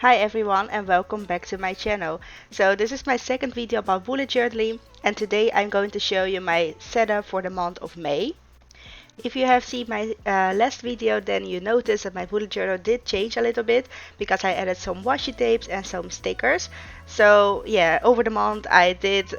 Hi everyone and welcome back to my channel. So this is my second video about bullet journaling and today I'm going to show you my setup for the month of May. If you have seen my last video, then you notice that my bullet journal did change a little bit because I added some washi tapes and some stickers. So yeah, over the month I did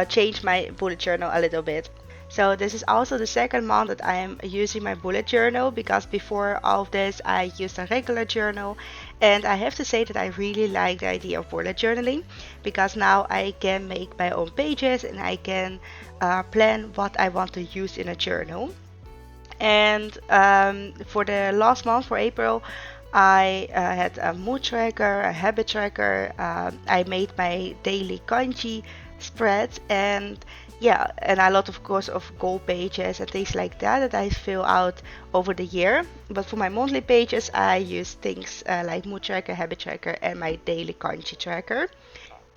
change my bullet journal a little bit. So this is also the second month that I am using my bullet journal because before all of this I used a regular journal, and I have to say that I really like the idea of bullet journaling because now I can make my own pages and I can plan what I want to use in a journal. And for the last month, for April, I had a mood tracker, a habit tracker. I made my daily kanji spread, and yeah, and a lot, of course, of goal pages and things like that that I fill out over the year. But for my monthly pages, I use things like mood tracker, habit tracker, and my daily kanji tracker.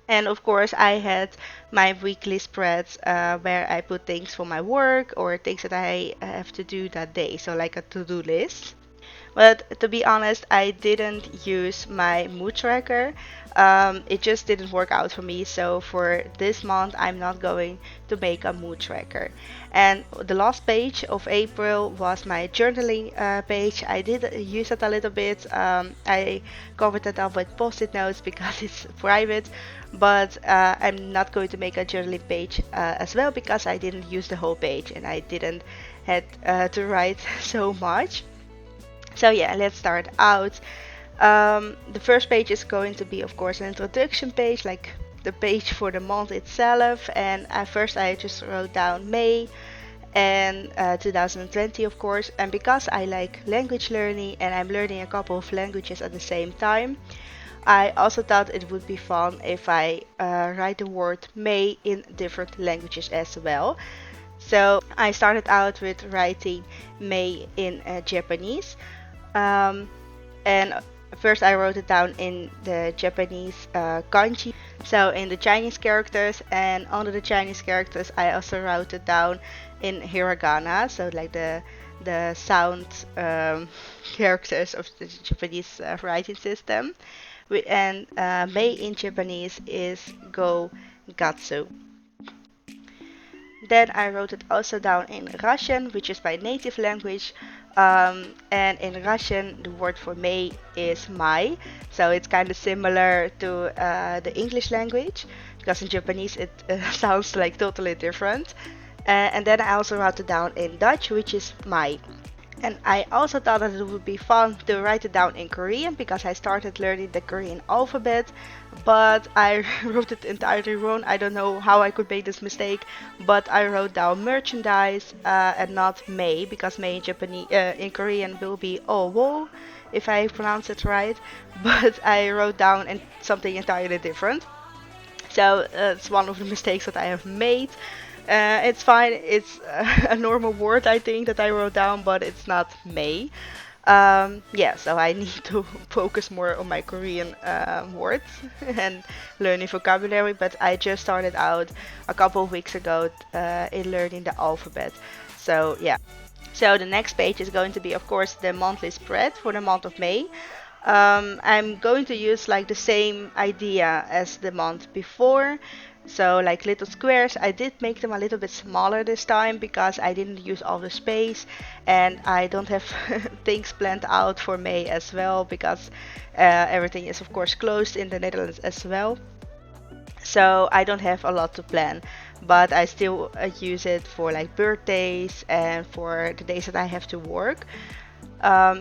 And of course, I had my weekly spreads where I put things for my work or things that I have to do that day, so like a to-do list. But to be honest, I didn't use my mood tracker. It just didn't work out for me. So for this month, I'm not going to make a mood tracker. And the last page of April was my journaling page. I did use it a little bit. I covered it up with post-it notes because it's private. But I'm not going to make a journaling page as well because I didn't use the whole page and I didn't had to write so much. So yeah, let's start out. The first page is going to be, of course, an introduction page, like the page for the month itself. And first, I just wrote down May and 2020, of course. And because I like language learning and I'm learning a couple of languages at the same time, I also thought it would be fun if I write the word May in different languages as well. So I started out with writing May in Japanese. Um, and first I wrote it down in the Japanese kanji, so in the Chinese characters, and under the Chinese characters I also wrote it down in hiragana, so like the sound characters of the Japanese writing system. And Mei in Japanese is go gatsu. Then I wrote it also down in Russian, which is my native language. And in Russian, the word for May is Mai. So it's kind of similar to the English language, because in Japanese it sounds like totally different. And then I also wrote it down in Dutch, which is Mai. And I also thought that it would be fun to write it down in Korean because I started learning the Korean alphabet, but I wrote it entirely wrong. I don't know how I could make this mistake, but I wrote down merchandise and not May because May in Japanese in Korean will be owo if I pronounce it right, but I wrote down something entirely different. So it's one of the mistakes that I have made. It's fine. It's a normal word, I think, that I wrote down, but it's not May. Yeah, so I need to focus more on my Korean words and learning vocabulary. But I just started out a couple of weeks ago in learning the alphabet. So yeah. So the next page is going to be, of course, the monthly spread for the month of May. I'm going to use like the same idea as the month before. So like little squares, I did make them a little bit smaller this time because I didn't use all the space and I don't have things planned out for May as well because everything is of course closed in the Netherlands as well. So I don't have a lot to plan, but I still use it for like birthdays and for the days that I have to work.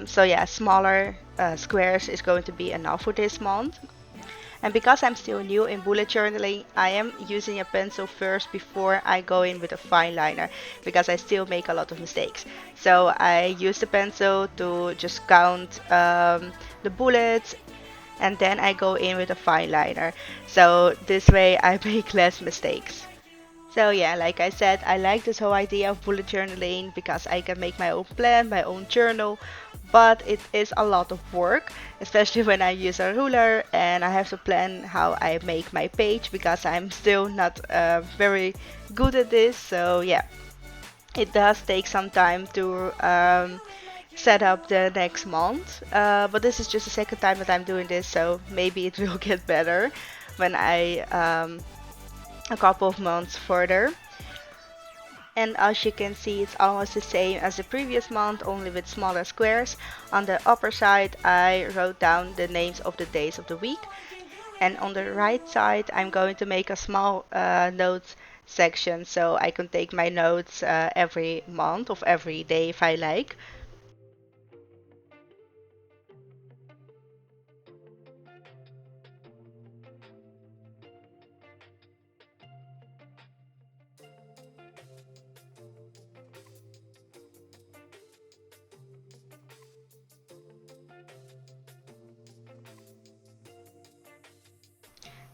So yeah, smaller squares is going to be enough for this month. And because I'm still new in bullet journaling, I am using a pencil first before I go in with a fine liner because I still make a lot of mistakes. So I use the pencil to just count the bullets and then I go in with a fine liner. So this way I make less mistakes. So yeah, like I said, I like this whole idea of bullet journaling because I can make my own plan, my own journal, but it is a lot of work, especially when I use a ruler and I have to plan how I make my page because I'm still not very good at this. So yeah, it does take some time to set up the next month. But this is just the second time that I'm doing this, so maybe it will get better when I a couple of months further. And as you can see, it's almost the same as the previous month, only with smaller squares. On the upper side, I wrote down the names of the days of the week. And on the right side, I'm going to make a small notes section so I can take my notes every month of every day if I like.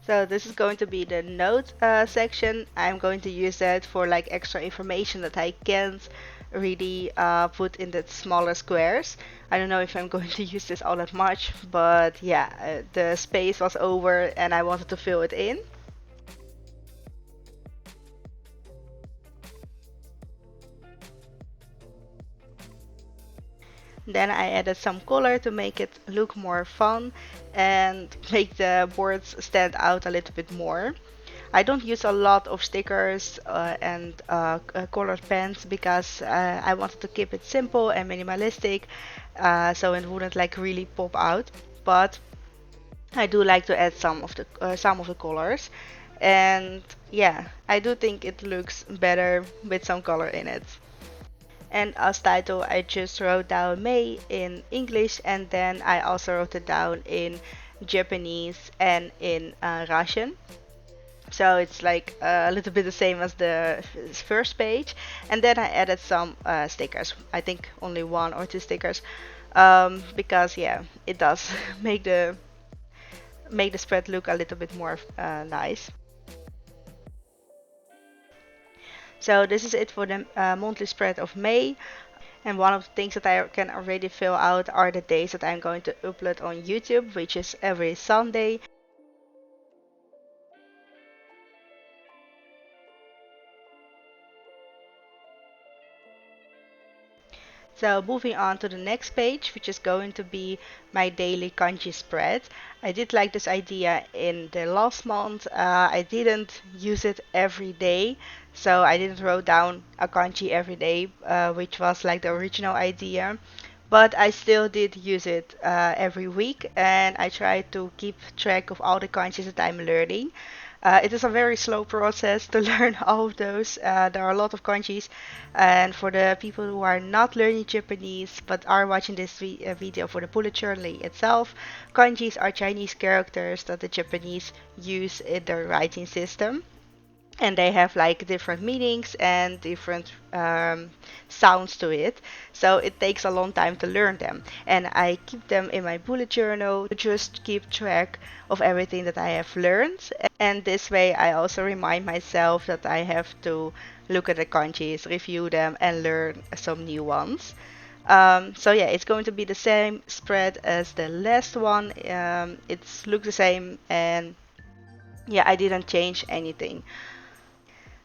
So this is going to be the note section. I'm going to use that for like extra information that I can't really put in the smaller squares. I don't know if I'm going to use this all that much, but yeah, the space was over and I wanted to fill it in. Then I added some color to make it look more fun and make the boards stand out a little bit more. I don't use a lot of stickers and colored pens because I wanted to keep it simple and minimalistic, so it wouldn't like really pop out. But I do like to add some of the colors, and yeah, I do think it looks better with some color in it. And as title, I just wrote down May in English, and then I also wrote it down in Japanese and in Russian. So it's like a little bit the same as the first page. And then I added some stickers. I think only one or two stickers, because yeah, it does make the spread look a little bit more nice. So this is it for the monthly spread of May. And one of the things that I can already fill out are the days that I'm going to upload on YouTube, which is every Sunday. So moving on to the next page, which is going to be my daily kanji spread. I did like this idea in the last month. I didn't use it every day, so I didn't wrote down a kanji every day, which was like the original idea. But I still did use it every week, and I tried to keep track of all the kanjis that I'm learning. It is a very slow process to learn all of those. There are a lot of kanjis, and for the people who are not learning Japanese but are watching this video for the bullet journaling itself, kanjis are Chinese characters that the Japanese use in their writing system, and they have like different meanings and different sounds to it, so it takes a long time to learn them, and I keep them in my bullet journal to just keep track of everything that I have learned, and this way I also remind myself that I have to look at the kanjis, review them, and learn some new ones. So yeah, it's going to be the same spread as the last one. It's look the same, and yeah, I didn't change anything.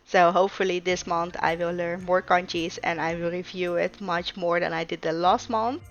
So hopefully this month I will learn more kanjis and I will review it much more than I did the last month.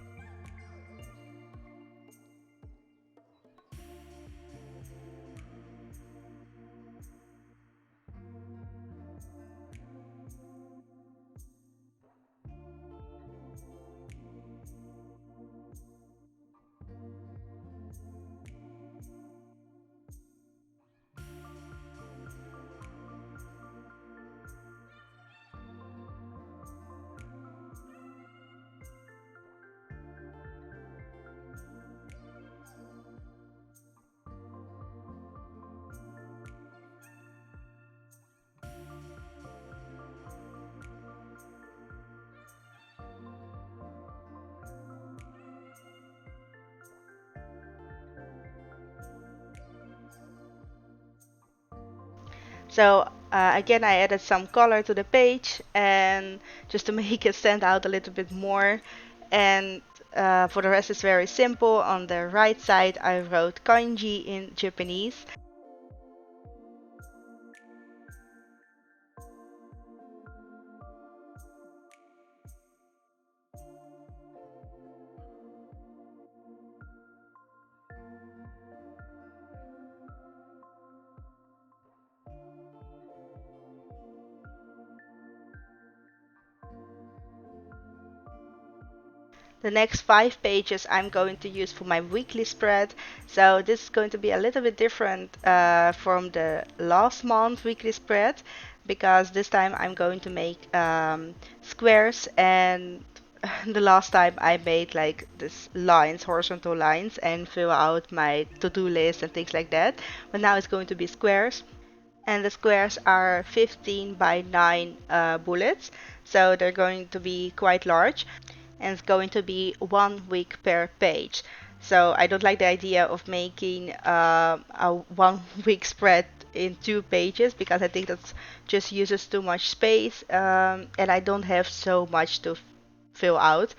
So again, I added some color to the page and just to make it stand out a little bit more. And for the rest, it's very simple. On the right side, I wrote kanji in Japanese. The next 5 pages I'm going to use for my weekly spread. So this is going to be a little bit different from the last month weekly spread because this time I'm going to make squares, and the last time I made like this lines, horizontal lines, and fill out my to-do list and things like that. But now it's going to be squares, and the squares are 15 by 9 bullets, so they're going to be quite large, and it's going to be 1 week per page. So I don't like the idea of making a 1 week spread in 2 pages because I think that just uses too much space, and I don't have so much to fill out.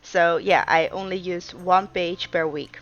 So yeah, I only use 1 page per week.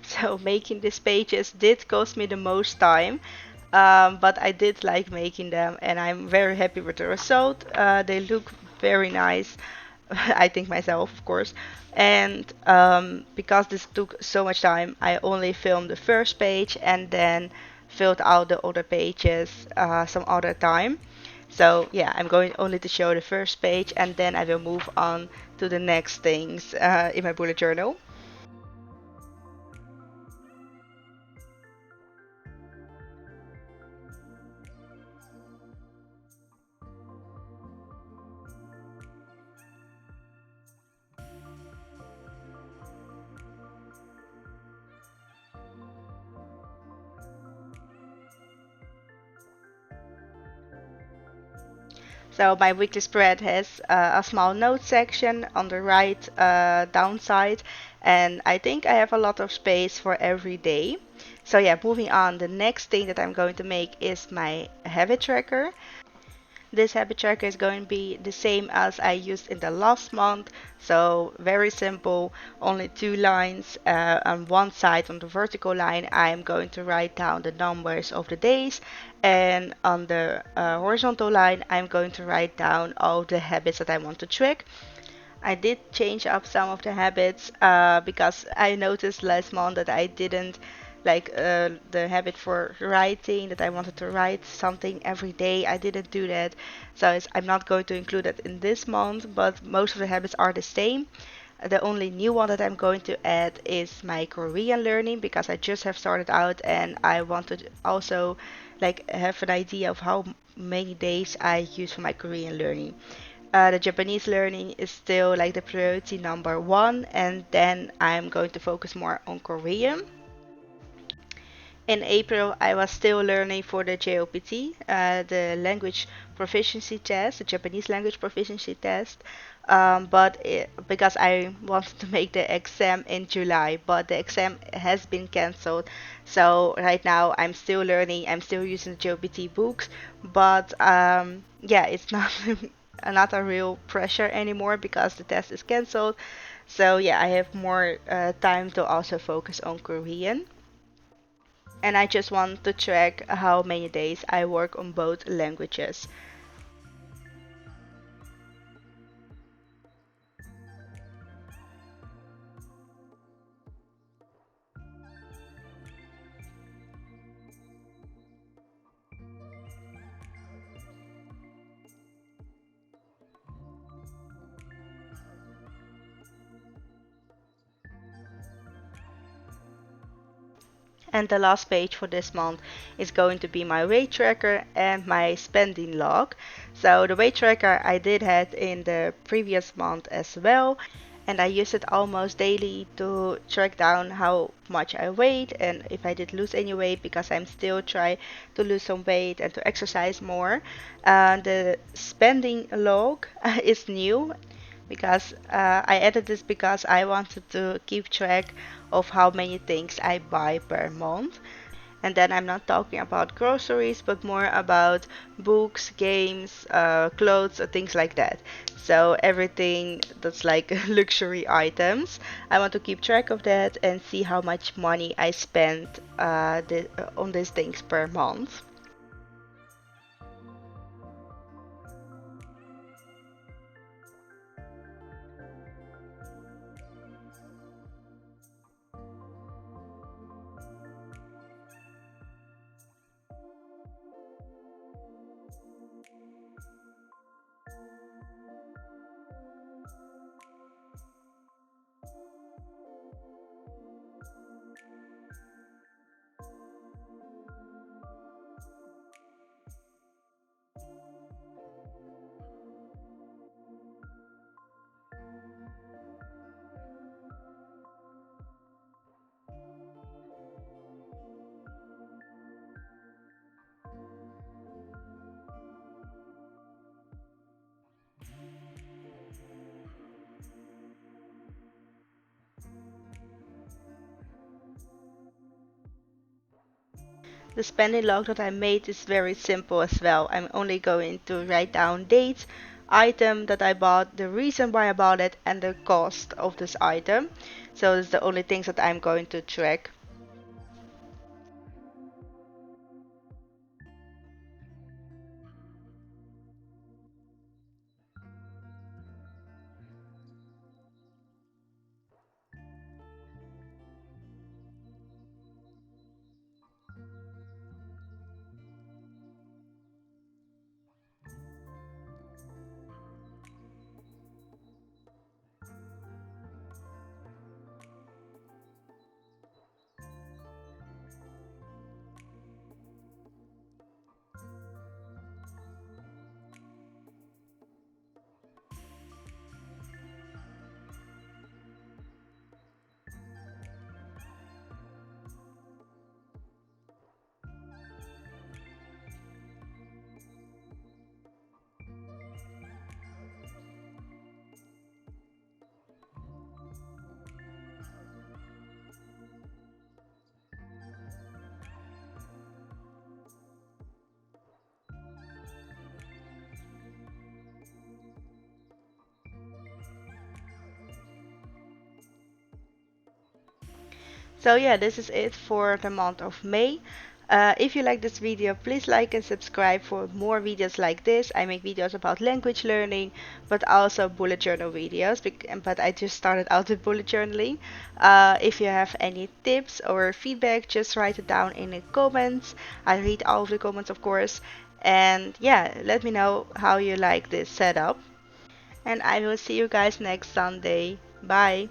So making these pages did cost me the most time, but I did like making them, and I'm very happy with the result. They look very nice, I think myself, of course. And because this took so much time, I only filmed the first page and then filled out the other pages some other time. So yeah, I'm going only to show the first page, and then I will move on to the next things in my bullet journal. So my weekly spread has a small note section on the right downside, and I think I have a lot of space for every day. So yeah, moving on, the next thing that I'm going to make is my habit tracker. This habit tracker is going to be the same as I used in the last month. So very simple, only 2 lines. On one side, on the vertical line, I am going to write down the numbers of the days. And on the horizontal line, I'm going to write down all the habits that I want to track. I did change up some of the habits because I noticed last month that I didn't like the habit for writing, that I wanted to write something every day. I didn't do that. So I'm not going to include that in this month, but most of the habits are the same. The only new one that I'm going to add is my Korean learning because I just have started out and I want to also like have an idea of how many days I use for my Korean learning. The Japanese learning is still like the priority number one, and then I'm going to focus more on Korean. In April, I was still learning for the JOPT, the language proficiency test, the Japanese language proficiency test. Because I wanted to make the exam in July, but the exam has been cancelled. So right now I'm still learning. I'm still using the JOPT books, but yeah, it's not not a real pressure anymore because the test is cancelled. So yeah, I have more time to also focus on Korean, and I just want to track how many days I work on both languages. And the last page for this month is going to be my weight tracker and my spending log. So the weight tracker I did have in the previous month as well, and I use it almost daily to track down how much I weighed and if I did lose any weight because I'm still trying to lose some weight and to exercise more. The spending log is new. because I added this because I wanted to keep track of how many things I buy per month. And then I'm not talking about groceries, but more about books, games, clothes, or things like that. So everything that's like luxury items. I want to keep track of that and see how much money I spend on these things per month. The spending log that I made is very simple as well. I'm only going to write down dates, item that I bought, the reason why I bought it, and the cost of this item. So it's the only things that I'm going to track. So yeah, this is it for the month of May. If you like this video, please like and subscribe for more videos like this. I make videos about language learning, but also bullet journal videos. But I just started out with bullet journaling. If you have any tips or feedback, just write it down in the comments. I read all of the comments, of course. And yeah, let me know how you like this setup. And I will see you guys next Sunday. Bye.